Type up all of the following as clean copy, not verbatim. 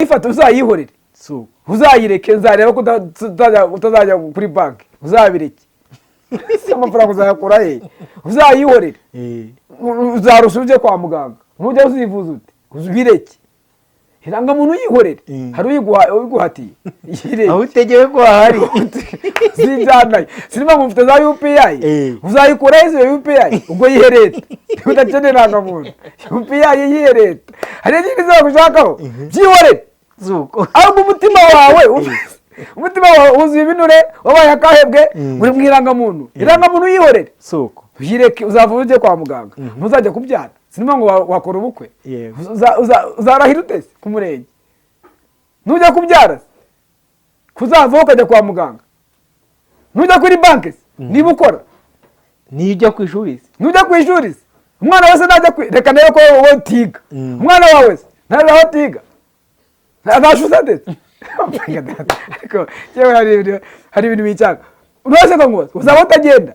ifata uzayihorere uzayireke nzareba ko utazajya kuri banki uzabireke amafaranga uzayakura he uzayihorere uzarusha uje kwa muganga ntujya uzivuza ute uzibireke irangamuntu yihorere hari uyiguhatiye aho utegewe ko hari zinjanaye sinima ngo mfite za UPI uzayikura izo UPI ubwo yihereta udakenera irangamuntu UPI yihereta hari n'ikindi zagushakaho byihorere zuko ahubwo umutima wawe uzuye ibinure wabaye akahebwe muri mwirangamuntu irangamuntu yihorere suko yireke uzavuga uje kwa muganga ntuzajya kubyara sinima ngo wakora ubukwe uzarahira utese ku murenge ntujya kubyara kuzavaho ukajya kwa muganga ntujya kuri banki niba ukora nijya ku ishuri ntujya ku ishuri umwana wese najya reka nayo ko wowe utiga umwana wawe ntaje aho utiga ntashuza ndetse ariko yewe hari ibintu bicyanga urose ko ngo uzaba utagenda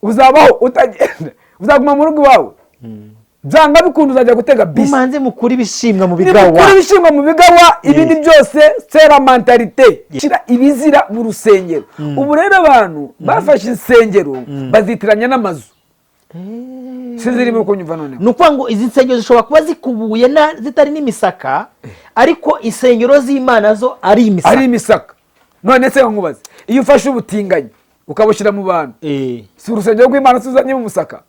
uzabaho utagenda uzaguma mu rugo iwawe byanga bikunda uzajya gutega bisi mumanze mukuri bishimwa mu bigawa mukuri bishimwa mu bigawa ibindi byose sera mentalite shira ibizira mu rusengero ubu rero abantu bafashe insengero bazitiranya n'amazu sizirimo kunyumva none nuko ngo izi nsengero zishobora kuba zikubuye zitari n'imisaka ariko insengero z'Imana zo ari imisaka none se nkubaze iyo ufashe ubutinganyi ukabushyira mu bantu si urusengero rw'Imana tuzanye mu musaka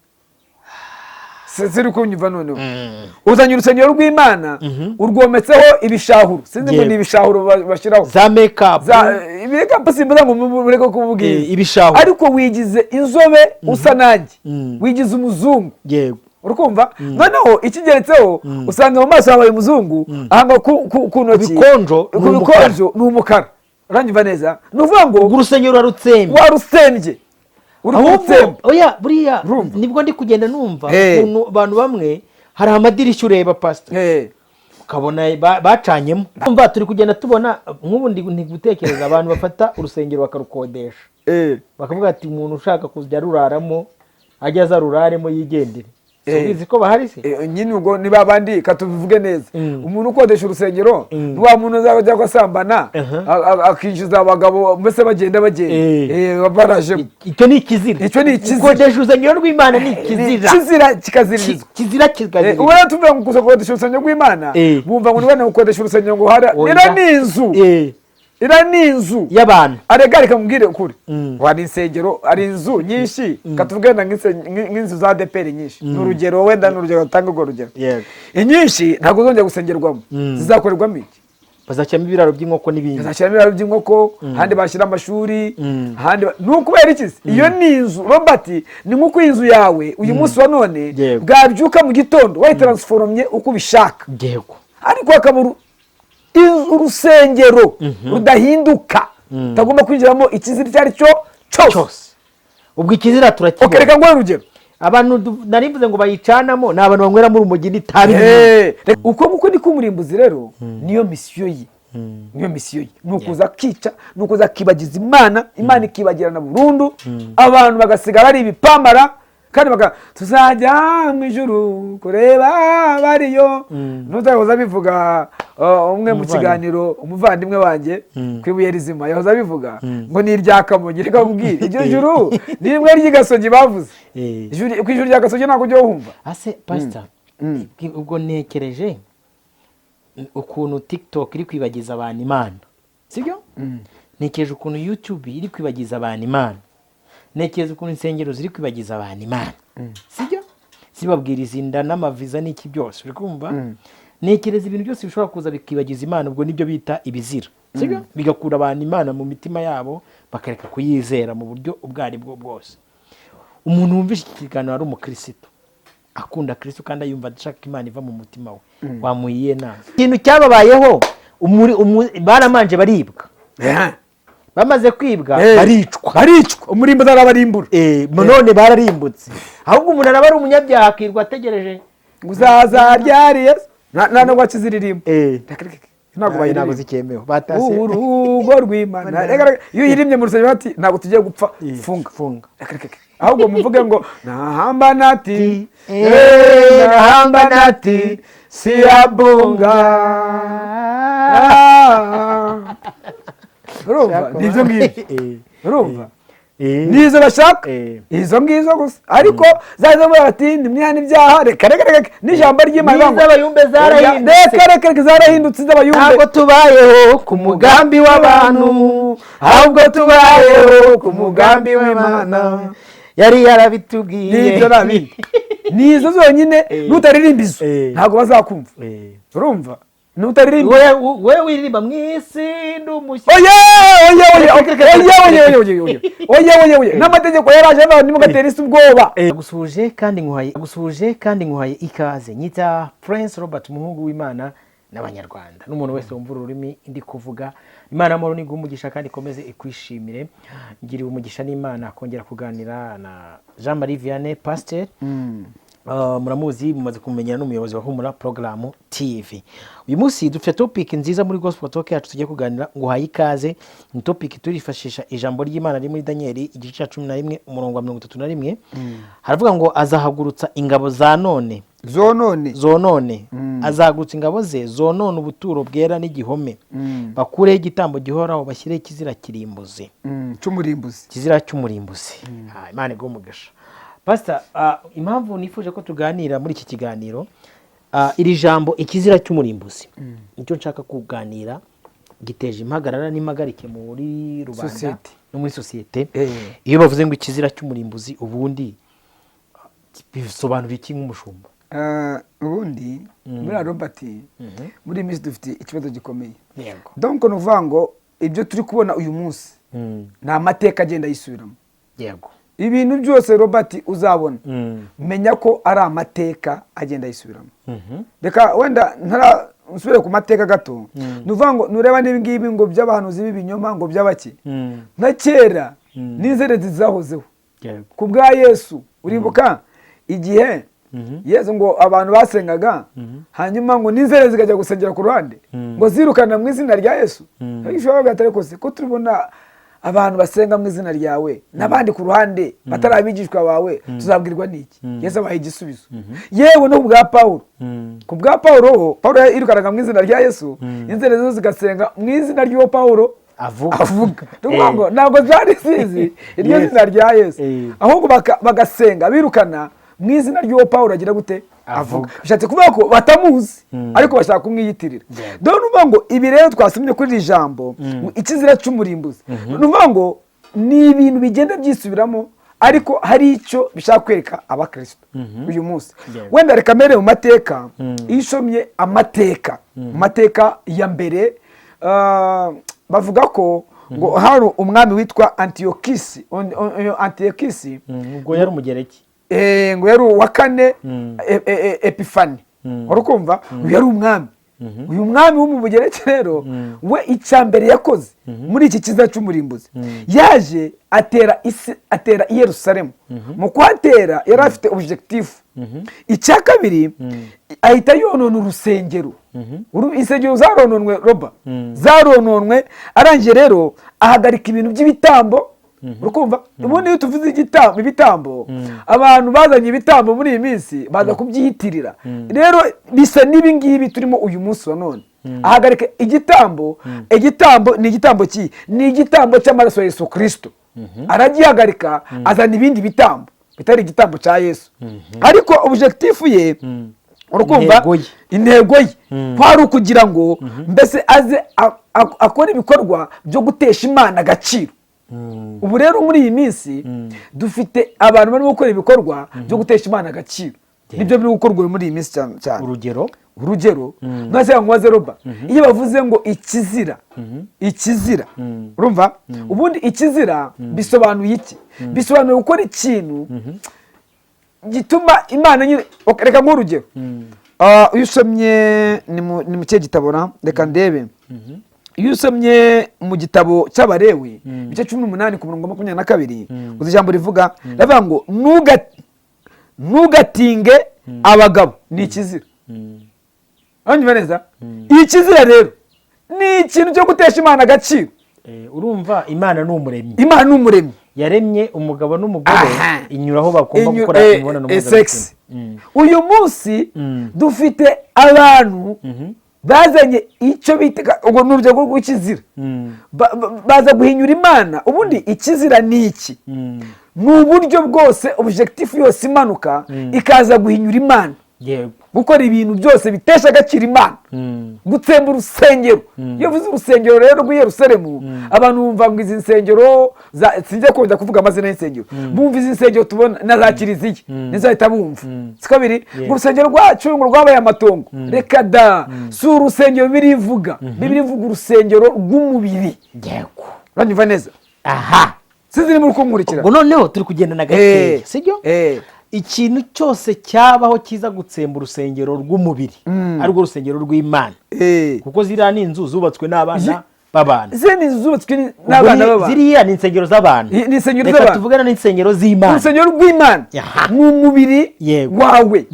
siri kunyumva none uzanye urusengero rw'Imana urwometseho ibishahuro sinzi ngo ni ibishahuro bashiraho za makeup simba ngo mureko kuvugira ibishahuro ariko wigize inzobe usa nanjye wigize umuzungu yego urukumva noneho ikigeretseho usanga mu maso habaye umuzungu ahanga ku ntoki bikonjo ni umukara uranyumva neza nuvuga ngo urusengero warusembye oya buriya nibwo ndi kugenda numva ukuntu abantu bamwe hari amadirishya ureba pastor ukabona bacanyemo umva turi kugenda tubona nk'ubu ndi gutekereza abantu bafata urusengero bakarukodesha bakavuga ati umuntu ushaka kujya ruraramo ajya aza ruraremo yigendere ubizi ko bahari se nyine ubwo ni babandi katubivuge neza umuntu ukodesha urusengero wa muntu uzajya gusambana akinjiza abagabo mbese bagenda baraje icyo ni ikizira ukodesha urusengero rw'Imana ni ikizira kikazira ubwo tuvuga ngo ukodesha urusengero rw'Imana bumva ngo niba ukodesha urusengero ngo hara ira ni inzu y'abantu arega reka mubwire ukuri wari insengero ari inzu nyinshi katuvuge nk'inzu za ADPR nyinshi n'urugero wenda n'urugero tanga urwo rugero inyinshi ntabwo zongera gusengerwamo zizakorerwamo iki bazacamo ibiraro by'inkoko n'ibindi bazacamo ibiraro by'inkoko handi bashyira amashuri handi n'ukubera iki iyo ni inzu Robert ni nk'uko inzu yawe uyu munsi wa none bwabyuka mu gitondo wayitaransforomye uko ubishaka yego ariko hakaba urusengero rudahinduka utagomba kwinjiramo ikizira icyo ari cyo cyose ubwo ikizira turakibona reka ngo urugero abantu narimbuze ngo bayicanamo ni abantu banyweramo urumogi n'itabi uko niko umurimbuzi rero niyo misiyo ye ni ukuza kica ni ukuza kibagiza Imana ikibagirana burundu abantu bagasigara ari ibipamara kandi tuzajya mu ijuru kureba bariyo ntutahoza bivuga umwe mu kiganiro umuvandimwe wanjye kwibuye rizima yahoza abivuga ngo ni irya Kamonyi reka kubwira iryo juru ni rimwe ry'Igasogi bavuze ku ijuru rya Gasogi ntabwo ujya wumva ase pastor ubwo nekereje ukuntu TikTok iri kwibagiza abantu Imana sibyo nekereje ukuntu YouTube iri kwibagiza abantu Imana nekeza ukuntu insengero ziri kwibagiza abantu Imana sibyo zibabwiriza inda n'amaviza n'iki byose uri kumva nekereza ibintu byose bishobora kuza bikibagiza Imana ubwo nibyo bita ibizira sibyo bigakura abantu Imana mu mitima yabo bakareka kuyizera mu buryo ubwari bwo bwose umuntu wumvishe iki kiganiro ari umukristo akunda Kristo kandi yumva adashaka Imana iva mu mutima we wamuyiye nawe ikintu cyababayeho baramanje baribwa bamaze kwibwa baricwa umurimbo zarabarimbura none bararimbutse ahubwo umuntu araba ari umunyabyaha akirwa ategereje uzaza ryariye nta no gwakiziririmba ntabwo zikemewe batase urugo rw'Imana iyo yirimye mu rusengero bati ntabwo tugiye gupfa funga ahubwo muvuge ngo nahamba nati siabunga urumva nibyo ngibyo urumva nizo bashaka izo ngizo gusa ariko zaza bati nimwihana ibyaha reka n'ijambo ry'Imana z'abayumbe zarahindutse z'abayumbe ntabwo tubayeho ku mugambi w'abantu ahubwo tubayeho ku mugambi w'Imana yari yarabitubwiye nibyo nabindi nizo zonyine n'utaririmba izo ntabwo bazakumva urumva n'utaririmba we wiririmba mwisi ndumushyi oye n'amategeko yaraje abantu nimugatera isi ubwoba gusuje kandi nkuhaye ikaze nyita Prince Robert umuhungu w'Imana n'abanyarwanda n'umuntu wese wumva ururimi ndi kuvuga Imana amahoro ni umugisha kandi ikomeze ikwishimire ngiriwe umugisha n'Imana kongera kuganira na Jean Marie Vianney Pasteur muramuzi mumaze kumenyana n'umuyobozi wa Humura Program TV. Uyu munsi dufite topic nziza muri Gospel Talk yacu tugiye kuganira ngo haye ikaze. Ni topic turifashisha ijambo ry'Imana riri muri Danieli igice cya 11 umurongo wa 31. Haravuga ngo azahagurutsa ingabo za none zonone azahagurutsa ingabo ze zonone ubuturo bwera n'igihome bakureho igitambo gihoraho bashyireho ikizira kirimbuzi kizira cy'umurimbuzi. Imana igumugisha. Pastor, impamvu nifuje ko tuganira muri iki kiganiro iri jambo ikizira cy'umurimbuzi nicyo nshaka kuganira giteje impagarara n'impagarike muri rubanda no muri societe. Iyo bavuze ngo ikizira cy'umurimbuzi ubundi bisobanura iki nk'umushumba? Ubundi muri Robert muri Miss dufite ikibazo gikomeye. Donc nuvuga ngo ibyo turi kubona uyu munsi na amateka agenda yisubiramo. Yego. Ibintu byose Robert uzabona menya ko ari amateka agenda yisubiramo. Reka wenda ntara usubire ku mateka gato nuvuga ngo nureba n'ibingibi ngo by'abahanuzi b'ibinyoma ngo by'abaki nka kera n'inzerezi zahozeho ku bwa Yesu uribuka igihe Yesu ngo abantu basengaga hanyuma ngo n'inzerezi zikajya gusengera ku ruhande ngo zirukana mu izina rya Yesu. Ishobora gatare kose ko turibona abantu basenga mu izina ryawe nabandi ku ruhande batarabigishwa bawe tuzabwirwa niki? Yesu abaye igisubizo. Yewe no ku bwa Paulo irukanaga mu izina rya Yesu inzerezi zo zigasenga mu izina ry'uwo Paulo avuga ngo ntabwo byari sizi iryo zina rya Yesu ahubwo bagasenga birukana mu izina ry'uwo Paulo agira gute avuga. Bishatse kuvuga ko batamuzi ariko bashaka kumwiyitirira. Dore nuvuga ngo ibi rero twasomye kuri iri jambo ikizira cy'umurimbuzi nuvuga ngo ni ibintu bigenda byisubiramo ariko hari icyo bishaka kwereka abakristo uyu munsi. Wenda reka mere mu mateka ishomye amateka ya mbere bavuga ko ngo hari umwami witwa Antiochus ngo yari umugereki ngo yari uwa kane Epifani urukumva yari umwami. Uyu mwami wo mu Bugereki rero we icyambere yakoze muri iki kiza cy'umurimbuzi yaje atera i Yerusalemu. Mu kwatera yari afite objectif. Icya kabiri ahita yonona urusengero. Insengero zarononwe zarononwe arangiye rero ahagarika ibintu by'ibitambo. Urukumva ubundi iyo tuvuze ibitambo abantu bazanye ibitambo muri iyi minsi baza kubyihitirira. Rero bisa n'ibingibi turimo uyu munsi wa none. Ahagarika igitambo ni igitambo ni igitambo cy'amaraso ya Yesu Kristo. Aragihagarika azana ibindi bitambo bitari igitambo cya Yesu. Ariko objectif ye urukumva intego ye kwari ukugira ngo mbese aze akora ibikorwa byo gutesha Imana agaciro. Ubu rero muri iyi minsi dufite abantu barimo gukora ibikorwa byo gutesha Imana agaciro. Nibyo biri gukorwa muri iyi minsi cyane. Urugero mwase ngwaze Roba iyo bavuze ngo ikizira urumva ubundi ikizira bisobanuye iki? Bisobanuye gukora ikintu gituma Imana nyine. Reka nk'urugero iyo usomye ni mu cye gitabora reka ndebe iyo usomye mu gitabo cy'Abalewi ibice 18 ku murongo 22 uzi ijambo rivuga ravuga ngo ntugatinge abagabo ni ikizira. Urumva neza? Ikizira rero ni ikintu cyo gutesha Imana agaciro. Urumva Imana n'umuremyi yaremye umugabo n'umugore inyuraho bagomba gukora imibonano mpuzabitsina. Uyu munsi dufite abantu bazanye icyo bita ubwo ni urugero rw'ikizira. Baza guhinyura Imana. Ubundi ikizira ni iki? Ni uburyo bwose objectif yose imanuka ikaza guhinyura Imana, gukora ibintu byose bitesha agaciro Imana, gutsemba urusengero. Iyo uvuze urusengero rero rw'i Yerusalemu, abantu bumva ngo izi nsengero sinjya kongera kuvuga amazina y'insengero, bumva izi nsengero tubona na za kiliziya nizo bahita bumva. Si kabiri ngo urusengero rwacu ngo rwabaye amatongo. Reka da, si urusengero birivuga. Bibiri ivuga urusengero rw'umubiri. Uranyumva neza? Aha, sinzi muri kunkurikira. ubwo noneho turi kugenda na gakeya, sibyo? Ikintu cyose cyabaho kiza gutsemba urusengero rw'umubiri, ariko urusengero rw'Imana, kuko ziriya ni inzu zubatswe n'abana b'abantu. Ziriya ni zubatswe n'abana b'abantu. Ziriya ni insengero z'abantu. Ni insengero Reka z'abantu. tuvugana n'insengero z'Imana. Urusengero rw'Imana ni umubiri wawe.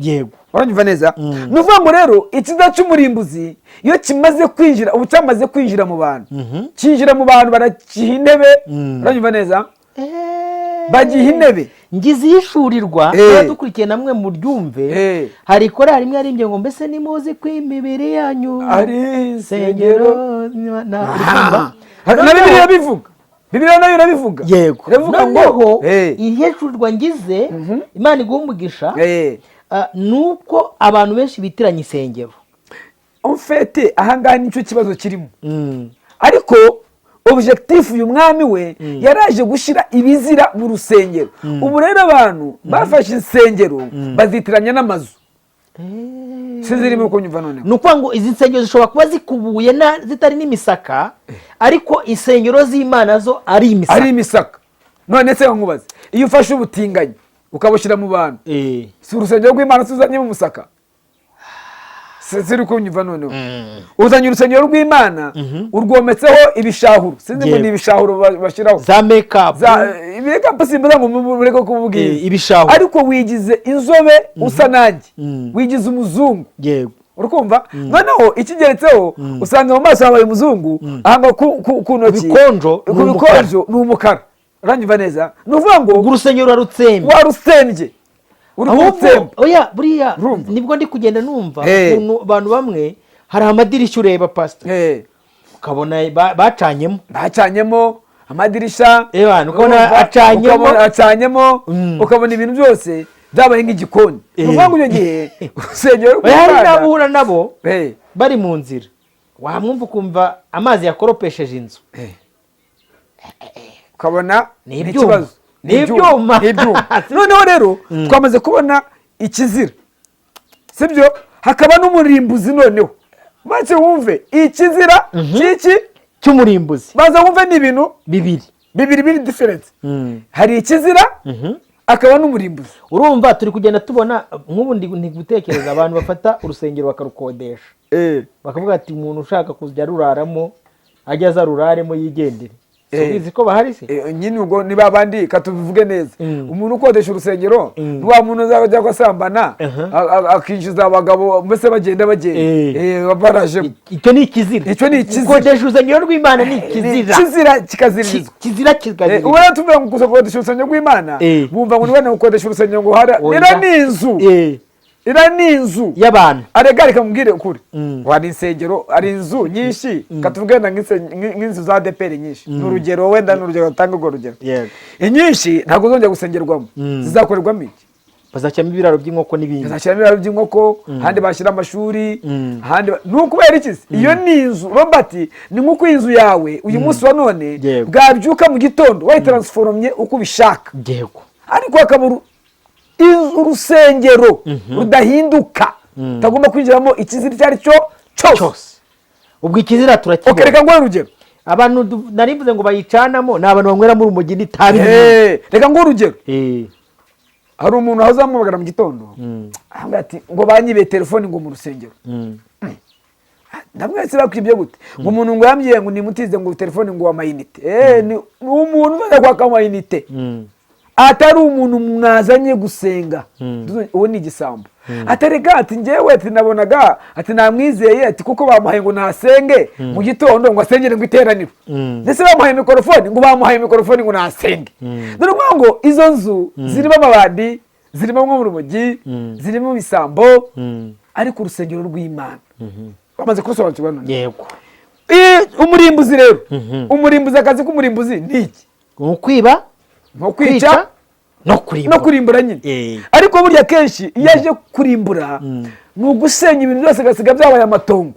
Uranyumva neza? Ni ukuvuga ngo rero ikiza cy'umurimbuzi iyo kimaze kwinjira, ubu cyamaze kwinjira mu bantu, kinjira mu bantu barakiha intebe. Uranyumva neza? Bagiha intebe. Ngize yishurirwa dukurikiye namwe mu ryumve. Hari korali imwe ari ngo mbese nimuzi ko imibiri yanyu ari insengero. na Bibiliya bivuga. Bibiliya nayo irabivuga. Iravuga ngo yishurirwa ngize Imana iguha umugisha nuko abantu benshi bitiranya insengero. En fait ahangaha nicyo kibazo kirimo. Ariko objectif uyu mwami we yaraje gushira ibizira mu rusengero. Ubu rero abantu bafashe insengero bazitiranya n'amazu. Sinziri muri kunyumva none. Nuko ngo izi nsengero zishobora kuba zikubuye zitari n'imisaka, ariko insengero z'Imana zo ari imisaka. Ari imisaka. None se nkubaze, iyo ufashe ubutinganyi ukabushyira mu bantu, si urusengero rw'Imana tuzanye mu musaka? Sinziri kunyumva none. Uzanye urusengero rw'Imana urwometseho ibishahuro. Sinzi ngo ni ibishahuro bashiraho za makeup. Makeup simbaza ngo mureko kububwira ibishahuro. Ariko wigize inzobe usa nanjye. Wigize umuzungu. Urukumva? Noneho ikigeretseho usanga mu maso habaye umuzungu, ahanga ku ntoki bikonjo ni umukara. Uranyumva neza? Nuvuga ngo urusengero warusembye. Oya buriya nibwo ndi kugenda numva ukuntu abantu bamwe hari amadirishya ureba pastor, ukabona bacanyemo amadirisha, ukabona acanyemo, ukabona ibintu byose byabaye nk'igikoni. Nuvuga ngo icyo gihe urusengero hari n'abura nabo bari mu nzira, wamwumva ukumva amazi yakoropesheje inzu, ukabona ni ikibazo. N'ibyuma. Noneho rero twamaze kubona ikizira, sibyo? Hakaba n'umurimbuzi. Noneho maze wumve ikizira cy'iki cy'umurimbuzi, baza wumve ni ibintu bibiri different. Hari ikizira akaba n'umurimbuzi. Urumva turi kugenda tubona nk'ubu ndi gutekereza abantu bafata urusengero bakarukodesha, bakavuga ati umuntu ushaka kujya ruraramo ajya aza ruraremo yigendere. Ubizi ko bahari se? Nyine ubwo ni babandi katubivuge neza. Umuntu ukodesha urusengero wa muntu uzajya gusambana akinjiza abagabo mbese bagenda baraje. Icyo ni ikizira. Ukodesha urusengero rw'Imana ni ikizira. Kizira kizira. Ubu tuvuga ngo gukodesha urusengero rw'Imana, bumva ngo niba ukodesha urusengero ngo hara ira ni inzu y'abantu. Arega reka mubwire ukuri, wari insengero ari inzu nyinshi, katuvuge nk'inzu za ADPR nyinshi. N'urugero wenda n'urugero tanga urwo rugero. Inyinshi ntabwo zongera gusengerwamo, zizakorerwamo iki? Bazashyiramo ibiraro by'inkoko n'ibindi. Bazashyiramo ibiraro by'inkoko, handi bashyira amashuri, handi n'ukubera iki? Iyo ni inzu Robert, ni nk'uko inzu yawe uyu munsi wa none bwabyuka mu gitondo wayitransformye uko ubishaka, ariko hakaba urusengero rudahinduka, tagomba kwinjiramo ikizira icyo ari cyo cyose. Ubwo ikizira turakibona. Reka ngo urugero, abantu narivuze ngo bayicanamo ni abantu banyweramo urumogi n'itabi. Reka ngo urugero, hari umuntu azamubagara mu gitondo avuga ati ngo banyibe telefone ngo mu rusengero. Ndamwese bakwibye gute? Ngo umuntu ngo yambye ngo nimutize ngo telefone ngo amayinite. Ni umuntu uzajya kwaka amayinite, atari umuntu mwazanye gusenga. Uwo ni igisambo. Atarega ati njyewe ati nabonaga ati namwizeye ati kuko bamuhaye ngo nasenge mu gitondo ngo asengere ngo iteraniro. Ndetse bamuhaye mikrofone ngo nasenge. Dore ngo izo nzu zirimo amabandi, zirimo urumogi, zirimo ibisambo, ariko urusengero rw'Imana bamaze kusobanukirwa none. yego Umurimbuzi rero, umurimbuzi, akazi k'umurimbuzi ni iki? ukwiba, nko kwica no kurimbura nyine. Ariko burya kenshi iyo aje kurimbura ni ugusenya ibintu byose agasiga byabaye amatongo,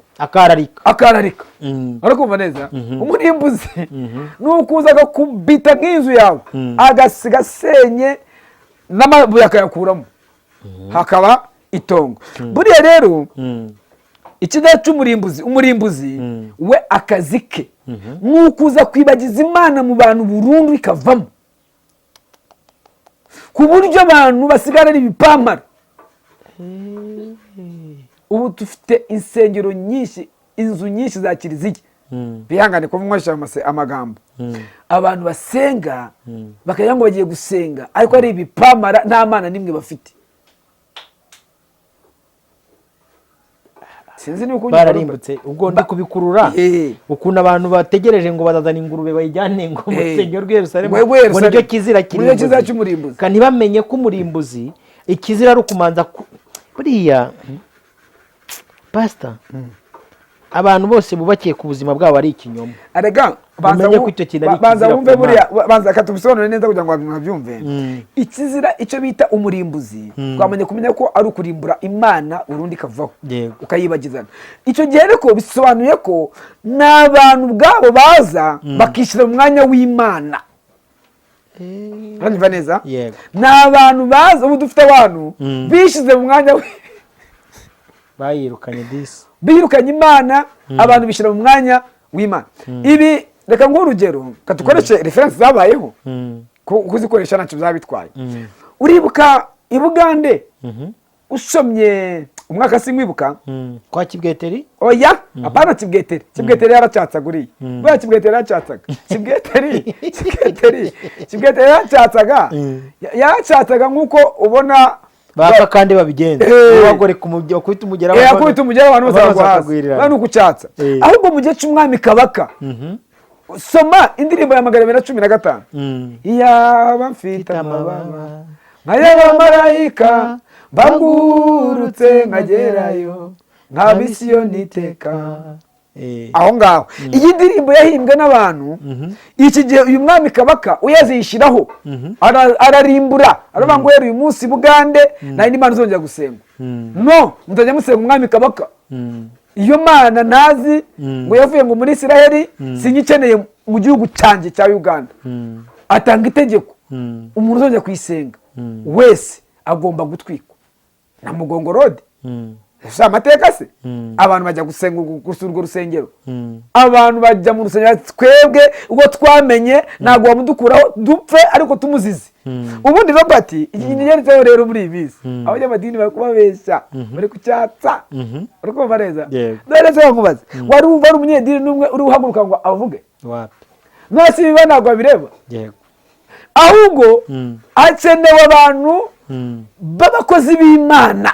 akararika. Urakumva neza? Umurimbuzi ni ukuza agakubita nk'inzu yawe agasiga asenye n'amabuye akayakuramo hakaba itongo. Buriya rero ikidaha cy'umurimbuzi, umurimbuzi we akazi ke ni ukuza kwibagiza Imana mu bantu burundu ikavamo, ku buryo abantu basigara ari ibipamara. Ubu dufite insengero nyinshi, inzu nyinshi za kiliziya, bihangane ko mwashyira amagambo, abantu basenga bakagira ngo bagiye gusenga ariko ari ibipamara, nta Mana nimwe bafite. Sinzi ni uko bararimbutse. Ubwo ndi kubikurura ukuntu abantu bategereje ngo bazazana ingurube bayijyane ngo mu rusengero rw'i Yerusalemu, ngo nicyo kizira cy'umurimbuzi. Kandi bamenye ko umurimbuzi ikizira ari ukumanza buriya pastor, abantu bose bubakiye ku buzima bwabo ari ikinyoma. Arega banza wumve buriya, banza katubisobanure neza kugira ngo abantu babyumve. Ikizira icyo bita umurimbuzi, twamenye kumenya ko ari ukurimbura Imana urundi kavaho ukayibagizana. Icyo gihe ariko bisobanuye ko n'abantu ubwabo baza bakishyira mu mwanya w'Imana. Urumva neza? N'abantu baza, ubu dufite abantu bishize mu mwanya bayirukanye disi, birukanye Imana, abantu bishyira mu mwanya w'Imana. Ibi reka nguhe urugero, katukoreshe referensi zabayeho, kuzikoresha ntacyo byaba bitwaye. Uribuka i Bugande usomye umwaka simwibuka kwa Kibweteri? Oya, apana Kibweteri. Kibweteri yaracatsaguriye. Bwa Kibweteri yaracatsaga. Kibweteri yaracatsaga nk'uko ubona bapfa kandi babigenza. Ubagore kwita umugera abantu bazagwaza. Bano kucyatsa. Ahubwo mu gihe cy'umwami Kabaka. Soma indirimbo ya 215. Iyaba mfite amababa nk'ay'abamarayika, bagurutse nkagerayo nka Misiyoni iteka. Aho ngaho iyi ndirimbo yahimbwe n'abantu iki gihe uyu mwami Kabaka uyazishyiraho ararimbura, aravuga ngo uyu munsi Bugande nta yindi Mana uzongera gusenga. No, muzajya musenga umwami Kabaka. Iyo Mana ntazi ngo yavuye ngo muri Isiraheli sinyikeneye mu gihugu cyanjye cya Uganda. Atanga itegeko umuntu uzongera kuyisenga wese agomba gutwikwa na Mugongo Road. Ese amateka se abantu bajya gusenga gusura urwo rusengero, abantu bajya mu rusengero, twebwe ubwo twamenye ntabwo wamudukuraho dupfe ariko tumuzize. Ubundi Robert ikintu yerekeyeho rero muri ibisi abanyamadini bari kubabeshya, bari kucyatsa. Uri kumva neza? Dore se nkubaze, wari umva ari umunyedini n'umwe uri uhaguruka ngo avuge wapi? Nasi biba ntabwo abireba. Ahubwo hakenewe abantu b'abakozi b'Imana.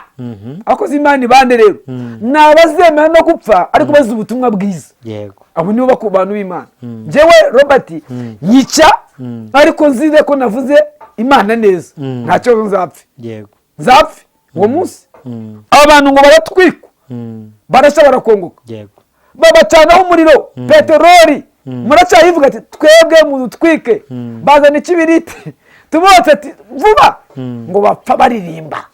Abakozi b'Imana bande rero ni abazemera no gupfa ariko bazi ubutumwa bwiza. Abo nibo bantu b'Imana. Njyewe Robert yica ariko nzize ko navuze Imana neza, ntacyo nzapfe. Nzapfe uwo munsi abantu ngo baratwikwa, barashobora kongoka, babacanaho umuriro, peteroli. Muracyayivuga ati twebwe mudutwike, bazana ikibiriti tubotse ati vuba, ngo bapfa baririmba.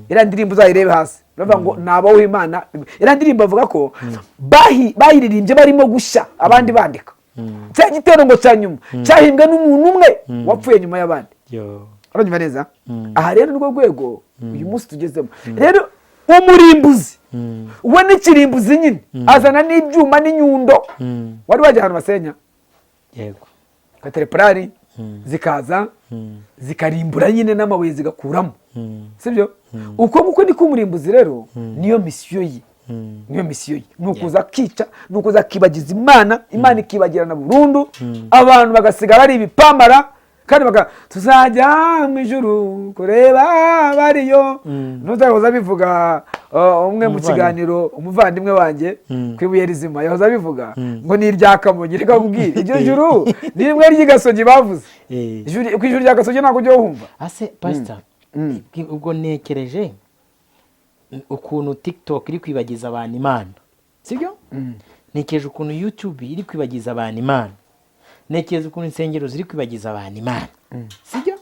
Ira ndirimbo uzayirebe hasi bavuga ngo nabo w'Imana. Ira ndirimbo bavuga ko bayiririmbye barimo gushya abandi bandika. Cya gitero ngo cyanyuma cyahimbwe n'umuntu umwe wapfuye nyuma y'abandi. Uranyuma neza? Aha rero nirwo rwego uyu munsi tugezemo. Rero umurimbuzi we n'ikirimbuzi nyine azana n'ibyuma n'inyundo. Wari wajya ahantu basenya katerepurari zikaza zikarimbura nyine n'amabuye zigakuramo, sibyo? Uko niko umurimbuzi rero niyo misiyo ye. Ni ukuza akica, ni ukuza akibagiza Imana, Imana ikibagirana burundu, abantu bagasigara ari ibipamara. Kandi tuzajya mu ijuru kureba bariyo. Ntuzahoza bivuga umwe mu kiganiro, umuvandimwe wanjye kwibuye rizima yahoza bivuga ngo ni irya Kamonyi. Reka nkubwire iryo juru ni rimwe ry'Igasogi bavuze. Ku ijuru rya Gasogi ntabwo ujya wumva. Ase pastor, ubwo nekereje ukuntu TikTok iri kwibagiza abantu Imana. sibyo ntekereje ukuntu YouTube iri kwibagiza abantu Imana, ntekereza ukuntu insengero ziri kwibagiza abantu Imana, sibyo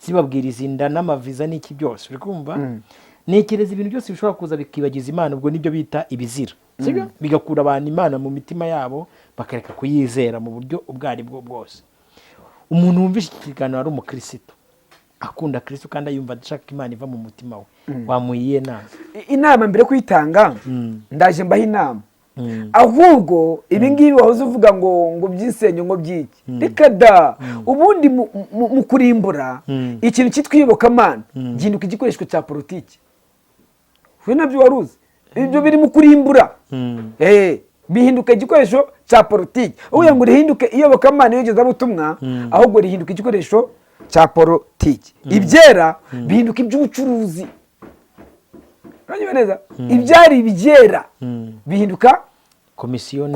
zibabwiriza inda n'amaviza n'iki byose uri kumva, ntekereza ibintu byose bishobora kuza bikibagiza Imana, ubwo nibyo bita ibizira, sibyo bigakura abantu Imana mu mitima yabo bakareka kuyizera mu buryo ubwo ari bwo bwose. Umuntu wumvishe iki kiganiro ari umukristo akunda Kristo kandi ayumva adashaka Imana iva mu mutima we, wamuyiye nama? Inama mbere kuyitanga ndaje mbaho inama, ahubwo ibi ngibi wahoze uvuga ngo by'isenyo ngo byiki, reka da ubundi mu kurimbura ikintu cyitwa iyobokamana gihinduka igikoresho cya politiki. We nabyo waruzi, ibyo biri mu kurimbura bihinduka igikoresho cya politiki. uvuga ngo rihinduke iyobokamana iyogezabutumwa, ahubwo rihinduka igikoresho cya politiki. Ibyera bihinduka iby'ubucuruzi. Uranyumva neza? Ibyari ibyera bihinduka komisiyo.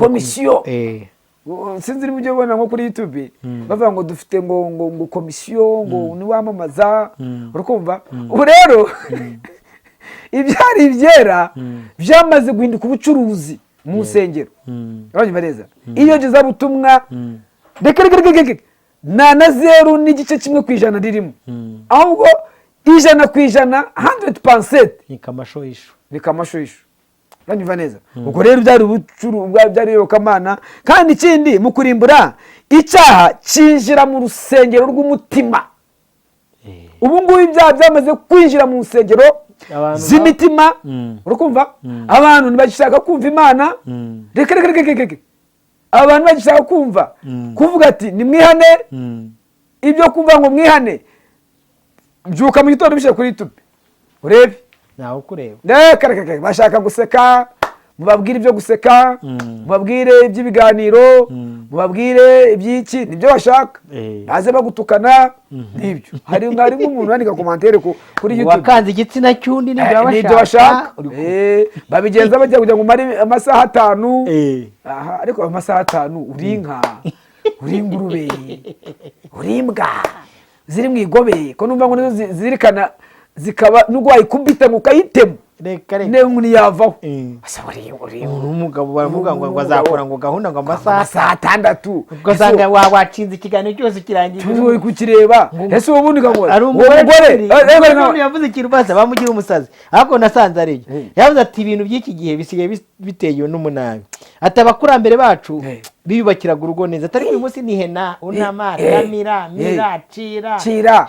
Sinzi niba ujya ubona nko kuri YouTube bavuga ngo dufite ngo komisiyo ngo niwamamaza, urakumva? Ubu rero ibyari ibyera byamaze guhinduka ubucuruzi mu nsengero. Uranyumva neza? Iyogezabutumwa reka na 0.1% ririmo, ahubwo 100% 100% ni kamashoyisho. Uranyumva neza? Ubwo rero byari byari iyobokamana. Kandi ikindi mu kurimbura icyaha cyinjira mu rusengero rw'umutima. Ubu ngubu ibyaha byamaze kwinjira mu nsengero z'imitima, urakumva? Abantu ntibagishaka kumva Imana, reka abantu bagishaka kumva kuvuga ati nimwihane, ibyo kumva ngo mwihane byuka mu gitondo bishyira kuri YouTube urebe nawe kureba, reka bashaka guseka mubabwire ibyo guseka, mubabwire iby'ibiganiro, mubabwire iby'iki, nibyo bashaka. baze bagutukana nibyo. hari nk'umuntu wandika komantere kuri YouTube wakanze igitsina cyundi nibyo bashaka. Babigenza bajya kugira ngo umare amasaha 5. Ariko amasaha 5 uri inka, uri ingurube, uri imbwa ziri mu igobe, ko numva ngo zirikana zikaba nubwo wayikubita ngo kayitemo ne nkuni yavaho. Asa uri umugabo baravuga ngo azakora ngo gahunda ngo amasaha 6. ugasanga wacinze ikiganiro cyose kirangiye tuzoye kukireba. Ese ubundi kangora ari umugore yavuze ikintu basa bamugira umusazi, ariko nasanze ari yavuze ati ibintu by'iki gihe bisigaye biteye n'umunabi, atabakurambere bacu biyubakiraga urugo neza, atari uyu munsi ni hena unamara mira cira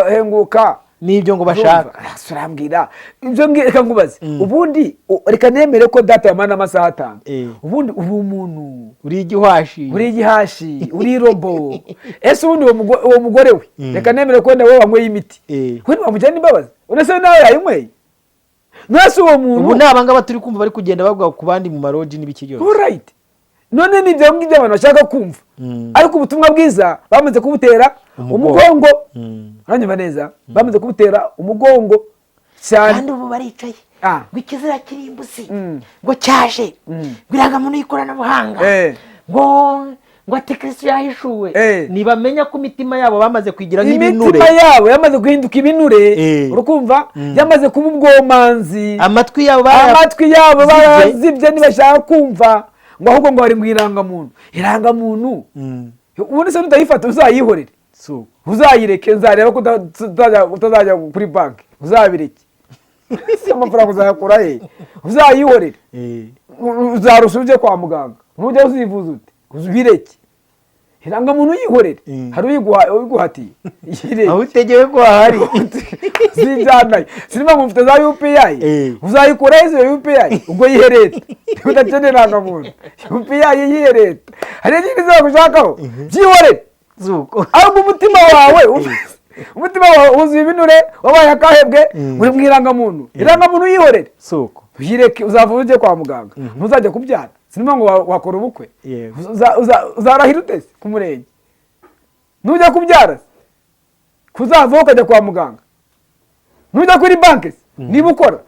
henguka nibyo ngo bashaka. Surambwira ibyo reka ngubaze ubundi reka nemere ko data yamana amasaha 5. Ubundi uri umuntu uri igihashi uri robo. Ese ubundi uwo mugore we reka nemere ko nawe wanywe imiti, we wamujyana imbabazi, unase nawe yayinyweye. Nase uwo muntu ubu nabanga turi kumva bari kugenda bavuga ku bandi mu maroji n'ibiki byose. Alright, none nibyo ngibyo abantu bashaka kumva, ariko ubutumwa bwiza bamaze kubutera umugongo. Uranyumva neza? Bamaze kubutera umugongo cyane, kandi ubu baricaye ngo ikizira kirimbusi ngo cyaje biraga mu ikoranabuhanga ngo ati Kristo yahishuwe. Nibamenya ko imitima yabo bamaze kwigira nk'ibinure, imitima yabo yamaze guhinduka ibinure, urukumva? Yamaze kuba ubwomanzi, amatwi yabo barazibye ntibashaka kumva, ngo ahubwo ngo bari mu irangamuntu. Ubundi se nutayifata uzayihorere, uzayireke, nzareba ko utazajya kuri banki, uzabireke. Si amafaranga uzayakura he? Uzayihorere, uzarusha ujye kwa muganga, nujya uzivuza ute uzibireke. Irangamuntu yihorere, hari uyiguhatiye aho utegewe ko hari zijyanayo. Sinima ngo mfite za UPI, uzayikura izo UPI ubwo yiherete, udakenera irangamuntu UPI yiherete. Hari n'ikindi zagushakaho byihorere zuko, ahubwo umutima wawe wuzuye ibinure, wabaye akahebwe, uri mu irangamuntu. Irangamuntu yihorere suko uyireke, uzavuga ujye kwa muganga, ntuzajya kubyara. Sinima ngo wakora ubukwe, uzarahira utese ku murenge, nujya kubyara kuzava ukajya kwa muganga, nujya kuri banki niba ukora,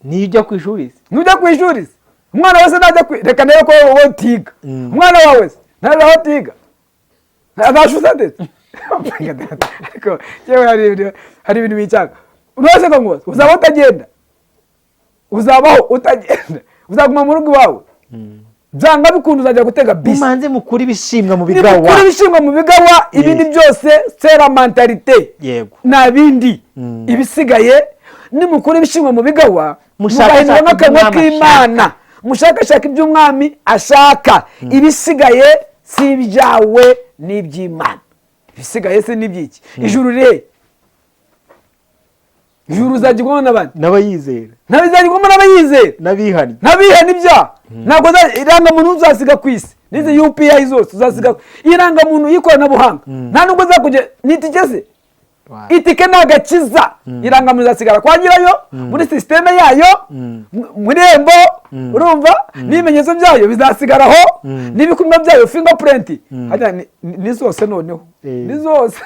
nijya ku ishuri, nujya ku ishuri umwana wese najya reka nayo ko wowe utiga, umwana wawe ntaza aho utiga azashuza ndetse. Ariko yewe hari ibintu bicyaka, unose ko ngo uzaba utagenda uzabaho utagenda, uzaguma mu rugo iwawe, byanga bikunda uzajya gutega bisi. mumanze mukuri ibishimwa mu bigawa, nimukuri ibishimwa mu bigawa, ibindi byose sera mentalite yego nta bindi. Ibisigaye nimukuri ibishimwa mu bigawa, Mushakashaka mugahindura n'akanwa iby'umwami k'Imana, mushakashaka iby'umwami ashaka. Ibisigaye si ibyawe ni iby'Imana. Ibisigaye se ni iby'iki? Ijuru rero, ijuru uzagirwamo n'abandi, n'abayizera, ntabizagirwamo n'abayizera, n'abihannye, n'abihana ibyaha. Ntabwo irangamuntu uzasiga ku isi, n'izi UPI zose uzasiga. Irangamuntu y'ikoranabuhanga nta nubwo zakujya n'itike se, itike ni agakiza. Irangamuntu izasigara kwa nyirayo muri sisiteme yayo, muri Rembo, urumva, n'ibimenyetso byayo bizasigaraho, n'ibikumwe byayo fingerprint. Ni zose noneho, ni zose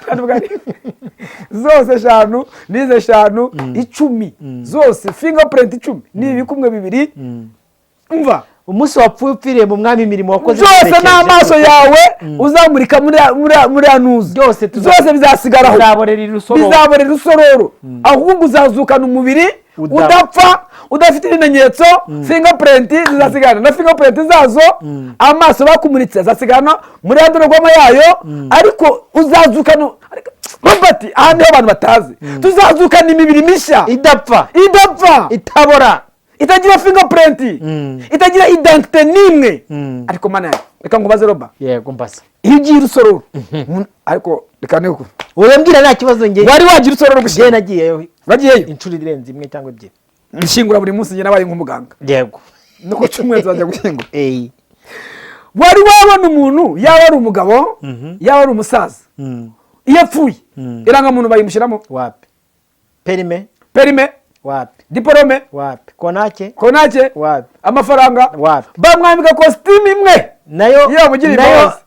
zose eshanu, n'izo eshanu 10 zose fingerprint 10 n'ibikumwe 2. Umva, umunsi wapfuye upfiriye mu mwami imirimo wakoze byose n'amaso yawe uzamurika muri anuzi, byose bizasigaraho, bizaborera urusororo. Ahubwo uzazukana umubiri udapfa, udafite ibimenyetso. Fingerprint zizasigana na fingerprint zazo, amaso bakumuritse azasigana muri ndorerwamo yayo, ariko uzazukana. Robert, aha niho abantu batazi, tuzazukana imibiri mishya idapfa, itabora, itagira fingerprint, itagira identite nimwe. Ariko mana, reka ngubaze Roba, yego mbasa, iyo ugiye urusororo, ariko reka nteko urambwira nta kibazo ngiye, wari wagira urusororo gushye? Nagiyeyo, wagiyeyo inshuro irenze imwe cyangwa ebyiri. Nshingura buri munsi, njye nabaye nk'umuganga. Yego, nuko cyumwe nzajya gushyingura. Wari wabona umuntu, yaba ari umugabo, yaba ari umusaza, iyo apfuye irangamuntu bayimushyiramo? Wapi? Perime wapi? Diplome wapi? Konake wapi? Amafaranga wapi? Bamwambika costume imwe nayo, yamugira imbabazi,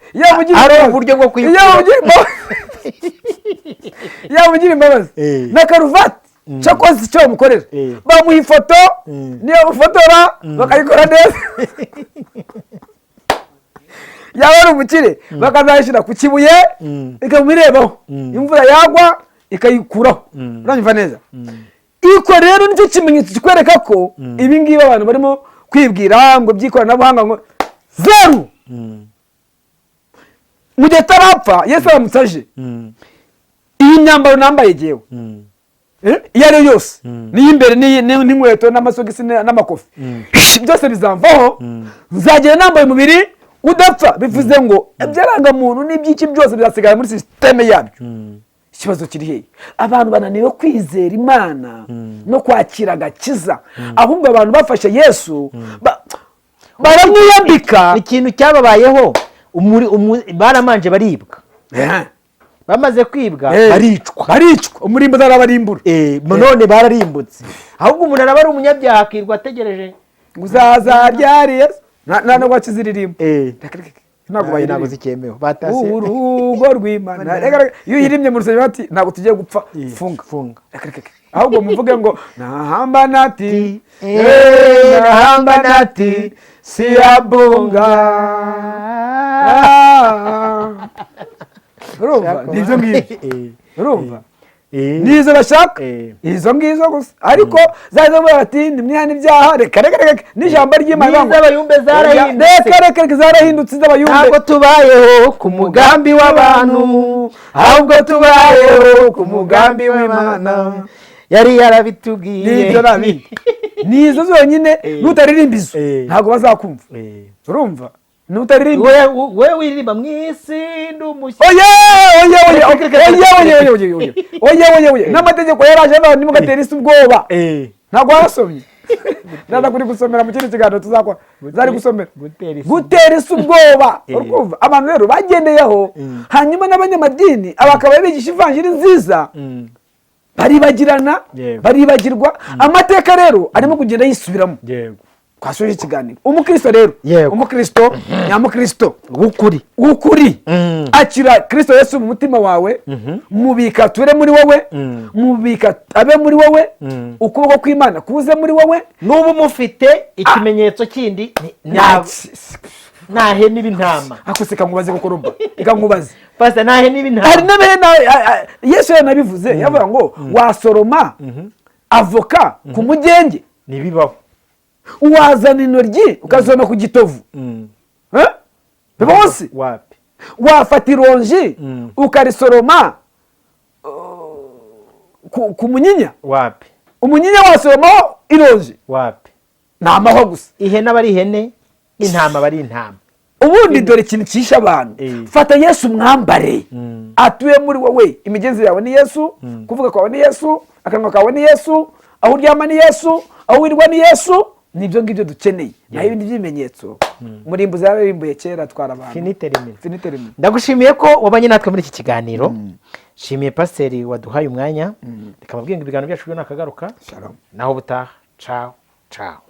ari uburyo bwo kwiyukura, yamugira imbabazi na karuvati. Cyakoze icyo bamukorera, bamuha ifoto, niyo bamufotora bakayikora neza. Yaba ari umukire bakazayishyira ku kibuye ikamurebaho, imvura yagwa ikayikuraho. Uranyumva neza? Iko rero nicyo kimenyetso kikwereka ko ibi ngibi abantu barimo kwibwira ngo by'ikoranabuhanga ngo zeru. Mu gihe tarapfa Yesu aramutsaje, iyi myambaro nambaye jewe iyo ari yose, n'iyimbere n'inkweto n'amasogisi n'amakofi, byose bizamvaho, nzagera nambaye umubiri udapfa. Bivuze ngo ibyarangamuntu n'ibyiki byose bizasigara muri sisiteme yabyo. Ikibazo kiri hehe? Abantu bananiwe kwizera Imana no kwakira agakiza, ahubwo abantu bafashe Yesu baramwiyambika. Ikintu cyababayeho, baramanje baribwa, bamaze kwibwa baricwa, umurimbo zarabarimbura. none bararimbutse, ahubwo umuntu araba ari umunyabyaha akirwa ategereje uzaza ryari Yesu. Nta wakiziririmba, ntabwo zikemewe, batase urugo rw'Imana. Iyo uyirimye mu rusengero bati ntabwo tugiye gupfa, funga. Ahubwo muvuge ngo nahamba nati siyabunga. Urumva? Nibyo ngibyo, urumva? Nizo bashaka, izo ngizo gusa. Ariko zaza bati nimwihana ibyaha, reka n'ijambo ry'Imana z'abayumbe zarahindutse z'abayumbe. Ntabwo tubayeho ku mugambi w'abantu, ahubwo tubayeho ku mugambi w'Imana, yari yarabitubwiye. Nizo zonyine, nutaririmba izo ntabwo bazakumva. Urumva? Nutaririmba wewe wiririmba mwisi ndumushye. Oye n'amategeko yaraje abantu nimugatera isi ubwoba. Ntabwo warasomye? Nada kuri gusomera mu kindi kiganiro tuzakora, zari gusomera gutera isi ubwoba. Urumva? Abantu rero bagendeyeho, hanyuma n'abanyamadini abakaba bigisha ivanjiri nziza, baribagirwa. Amateka rero arimo kugenda yisubiramo. Kwasoje ikiganiro. Umukristo rero, umukristo nyamukristo w'ukuri, akira Kristo Yesu mu mutima wawe, mubika ture muri wowe, mubika abe muri wowe, ukuboko kw'Imana kuze muri wowe. Nubu mufite ikimenyetso kindi nahe n'ibintama. Akose kangubaze kuko Roba, ikangubaze pastor nahe n'ibintama. Hari n'abena Yesu yanabivuze, yavuga ngo wasoroma avoka ku mugenge. Nibibaho. wazana intoryi ukazona ku gitovu biba hose. wapi wafata ironji ukarisoroma ku munyinya, wapi umunyinya wasoromaho ironji, wapi ni amahwa gusa. ihene aba ari ihene, intama aba ari intama. ubundi dore ikintu cyishe abantu. fata Yesu mwambare, atuye muri wowe. imigenzo yawe ni Yesu, kuvuga kwawe ni Yesu, akanwa kawe ni Yesu, aho uryama ni Yesu, aho wirirwa ni Yesu. nibyo ngibyo dukeneye, naho ibindi by'ibimenyetso Murimbuzi yararimbuye kera atwara abantu. Finite rimwe. ndagushimiye ko wabanye natwe muri iki kiganiro. shimiye pasiteri waduhaye umwanya. reka mabwenge ibiganiro byacu byo nakagaruka. Shalom. naho butaha. ciao ciao.